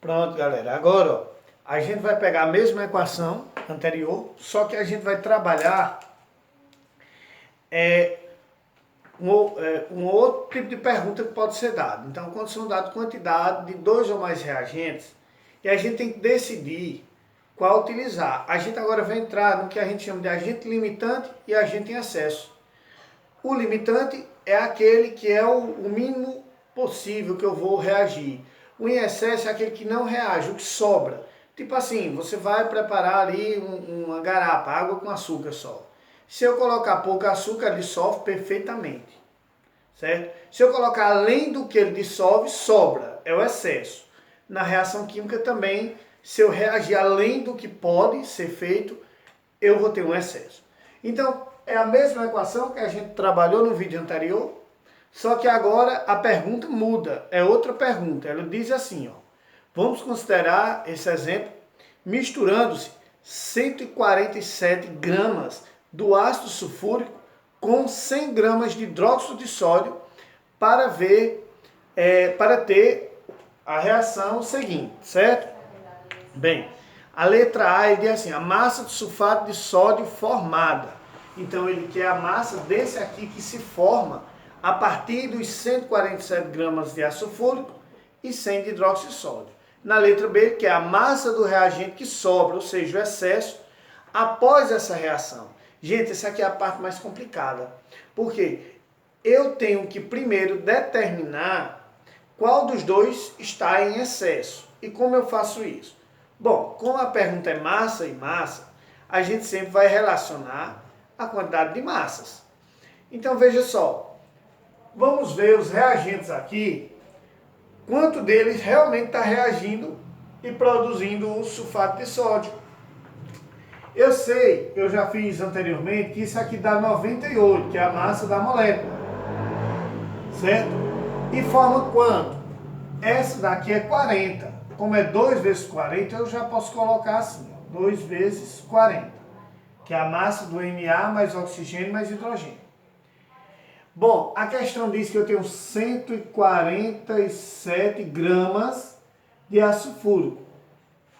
Pronto, galera. Agora, ó, a gente vai pegar a mesma equação anterior, só que a gente vai trabalhar é, um outro tipo de pergunta que pode ser dado. Então, quando são dadas quantidade de dois ou mais reagentes, e a gente tem que decidir qual utilizar. A gente agora vai entrar no que a gente chama de agente limitante e agente em excesso. O limitante é aquele que é o mínimo possível que eu vou reagir. O em excesso é aquele que não reage, o que sobra. Tipo assim, você vai preparar ali uma garapa, água com açúcar só. Se eu colocar pouco açúcar, ele dissolve perfeitamente, certo? Se eu colocar além do que ele dissolve, sobra, é o excesso. Na reação química também, se eu reagir além do que pode ser feito, eu vou ter um excesso. Então, é a mesma equação que a gente trabalhou no vídeo anterior, só que agora a pergunta muda, é outra pergunta. Ela diz assim, ó, vamos considerar esse exemplo, misturando-se 147 gramas do ácido sulfúrico com 100 gramas de hidróxido de sódio para para ter a reação seguinte, certo? Bem, a letra A ele diz assim, a massa de sulfato de sódio formada. Então ele quer a massa desse aqui que se forma a partir dos 147 gramas de ácido sulfúrico e 100 de hidróxido de sódio. Na letra B ele quer a massa do reagente que sobra, ou seja, o excesso, após essa reação. Gente, essa aqui é a parte mais complicada. Por quê? Eu tenho que primeiro determinar qual dos dois está em excesso. E como eu faço isso? Bom, como a pergunta é massa e massa, a gente sempre vai relacionar a quantidade de massas. Então veja só, vamos ver os reagentes aqui, quanto deles realmente está reagindo e produzindo o sulfato de sódio. Eu sei, eu já fiz anteriormente, que isso aqui dá 98, que é a massa da molécula, certo? E forma quanto? Essa daqui é 40. Como é 2 vezes 40, eu já posso colocar assim, ó, 2 vezes 40, que é a massa do Na mais oxigênio mais hidrogênio. Bom, a questão diz que eu tenho 147 gramas de ácido sulfúrico.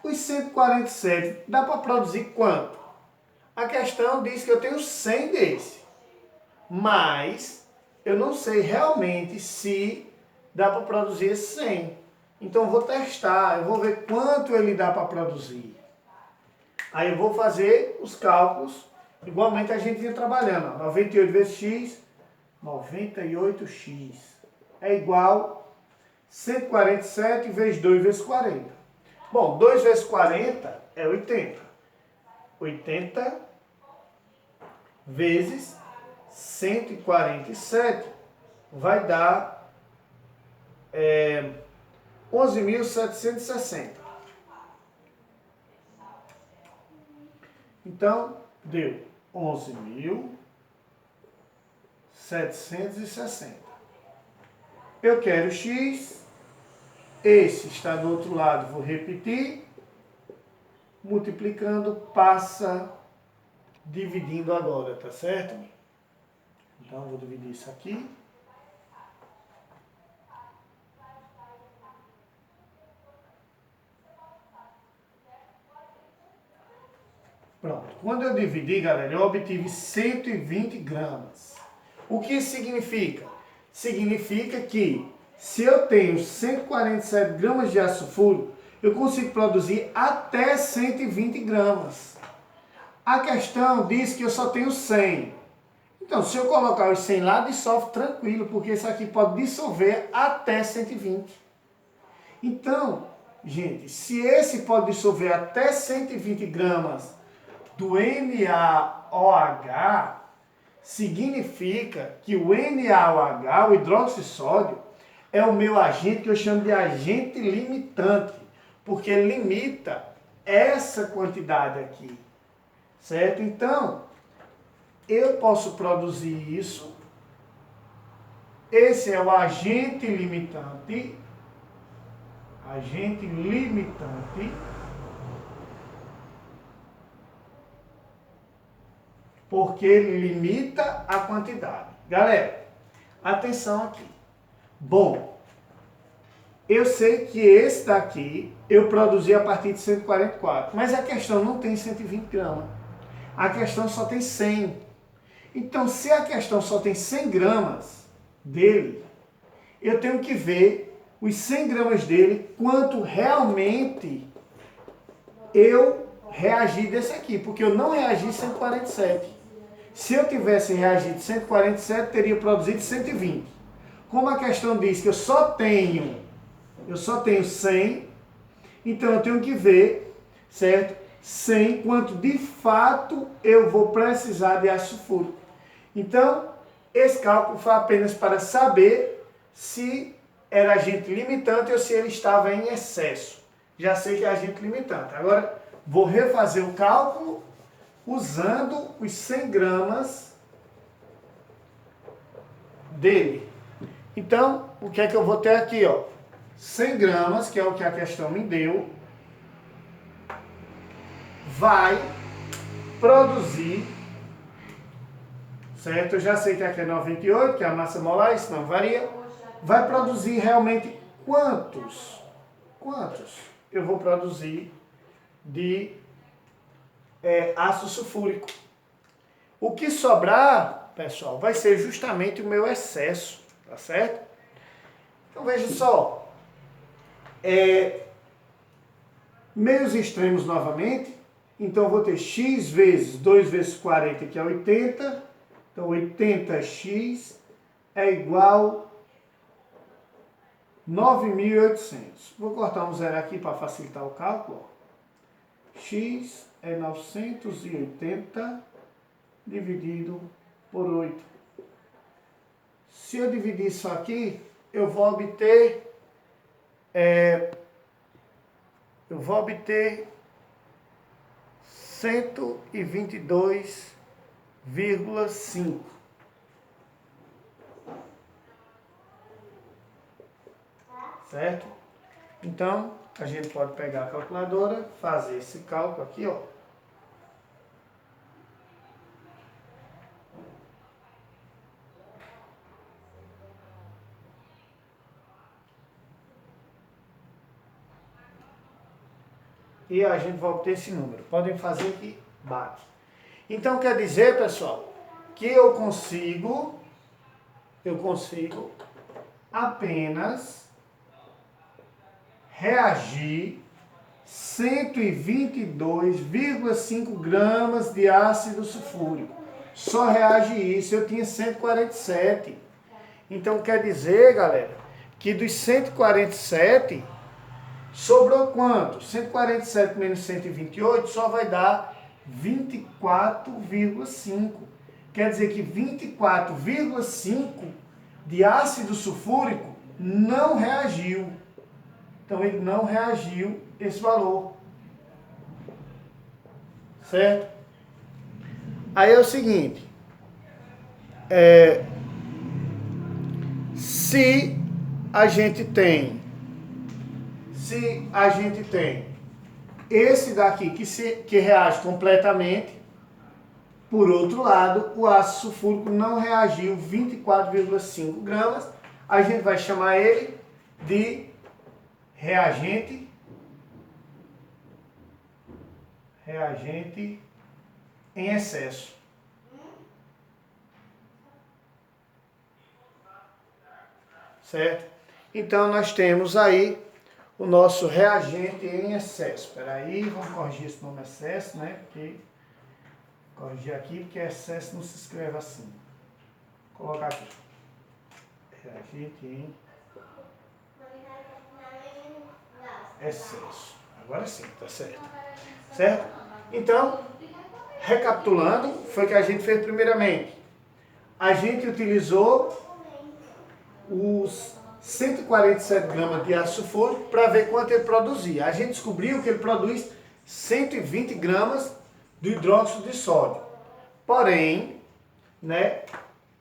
Os 147 dá para produzir quanto? A questão diz que eu tenho 100 desse, mas eu não sei realmente se dá para produzir esse 100. Então eu vou testar, eu vou ver quanto ele dá para produzir. Aí eu vou fazer os cálculos, igualmente a gente vinha trabalhando. 98 vezes x, 98x é igual 147 vezes 2 vezes 40. Bom, 2 vezes 40 é 80. 80 vezes 147 vai dar 11.760. Então, deu 11.760. Eu quero x, esse está do outro lado, vou repetir, multiplicando, passa dividindo agora, tá certo? Então, vou dividir isso aqui. Pronto. Quando eu dividi, galera, eu obtive 120 gramas. O que isso significa? Significa que se eu tenho 147 gramas de ácido sulfúrico, eu consigo produzir até 120 gramas. A questão diz que eu só tenho 100. Então, se eu colocar os 100 lá, dissolve tranquilo, porque isso aqui pode dissolver até 120. Então, gente, se esse pode dissolver até 120 gramas do NaOH, significa que o NaOH, o hidróxido de sódio, é o meu agente que eu chamo de agente limitante, porque limita essa quantidade aqui, certo? Então, eu posso produzir isso, esse é o agente limitante, porque ele limita a quantidade. Galera, atenção aqui. Bom, eu sei que esse daqui eu produzi a partir de 144, mas a questão não tem 120 gramas. A questão só tem 100. Então, se a questão só tem 100 gramas dele, eu tenho que ver os 100 gramas dele, quanto realmente eu reagi desse aqui, porque eu não reagi 147. Se eu tivesse reagido 147, teria produzido 120. Como a questão diz que eu só tenho 100, então eu tenho que ver, certo? 100, quanto de fato eu vou precisar de ácido sulfúrico. Então, esse cálculo foi apenas para saber se era agente limitante ou se ele estava em excesso. Já sei que é agente limitante. Agora, vou refazer o cálculo usando os 100 gramas dele. Então, o que é que eu vou ter aqui, ó? 100 gramas, que é o que a questão me deu, vai produzir, certo? Eu já sei que aqui é 98, que é a massa molar, isso não varia. Vai produzir realmente quantos eu vou produzir de ácido sulfúrico. O que sobrar, pessoal, vai ser justamente o meu excesso, tá certo? Então veja só, meios extremos novamente, então eu vou ter x vezes 2 vezes 40, que é 80, então 80x é igual a 9.800. Vou cortar um zero aqui para facilitar o cálculo. X é 980 dividido por 8. Se eu dividir isso aqui, eu vou obter 122,5. Certo? Então, a gente pode pegar a calculadora, fazer esse cálculo aqui, ó. E a gente vai obter esse número. Podem fazer que bate. Então, quer dizer, pessoal, que eu consigo apenas reagir 122,5 gramas de ácido sulfúrico. Só reage isso, eu tinha 147. Então quer dizer, galera, que dos 147, sobrou quanto? 147 menos 128 só vai dar 24,5. Quer dizer que 24,5 de ácido sulfúrico não reagiu. Então ele não reagiu esse valor. Certo? Aí é o seguinte. Se a gente tem esse daqui que reage completamente, por outro lado, o ácido sulfúrico não reagiu 24,5 gramas, a gente vai chamar ele de reagente em excesso. Certo? Então nós temos aí o nosso reagente em excesso. Espera aí, vamos corrigir esse nome excesso, né? Corrigir aqui, porque excesso não se escreve assim. Vou colocar aqui. Reagente em excesso. Agora sim, tá certo. Certo? Então, recapitulando, foi o que a gente fez primeiramente. A gente utilizou os 147 gramas de ácido sulfúrico para ver quanto ele produzia. A gente descobriu que ele produz 120 gramas de hidróxido de sódio. Porém, né,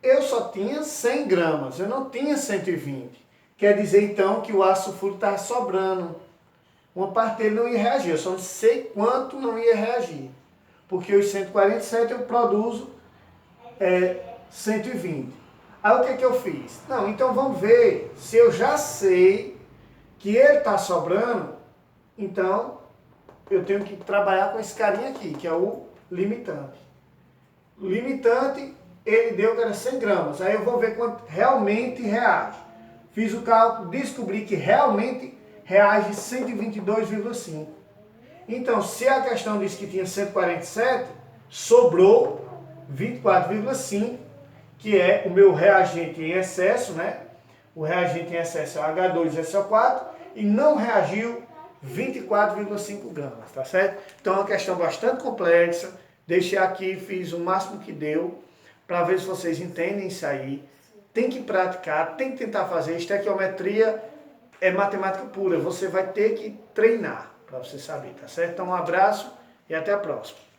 eu só tinha 100 gramas, eu não tinha 120. Quer dizer então que o ácido sulfúrico estava sobrando. Uma parte dele não ia reagir, eu só não sei quanto não ia reagir. Porque os 147 eu produzo 120. Aí o que eu fiz? Não, então vamos ver se eu já sei que ele está sobrando, então eu tenho que trabalhar com esse carinha aqui, que é o limitante. O limitante, ele deu que era 100 gramas. Aí eu vou ver quanto realmente reage. Fiz o cálculo, descobri que realmente reage 122,5. Então, se a questão disse que tinha 147, sobrou 24,5, que é o meu reagente em excesso, né? O reagente em excesso é o H2SO4 e não reagiu 24,5 gramas, tá certo? Então é uma questão bastante complexa. Deixei aqui, fiz o máximo que deu para ver se vocês entendem isso aí. Tem que praticar, tem que tentar fazer. Estequiometria é matemática pura. Você vai ter que treinar para você saber, tá certo? Então um abraço e até a próxima.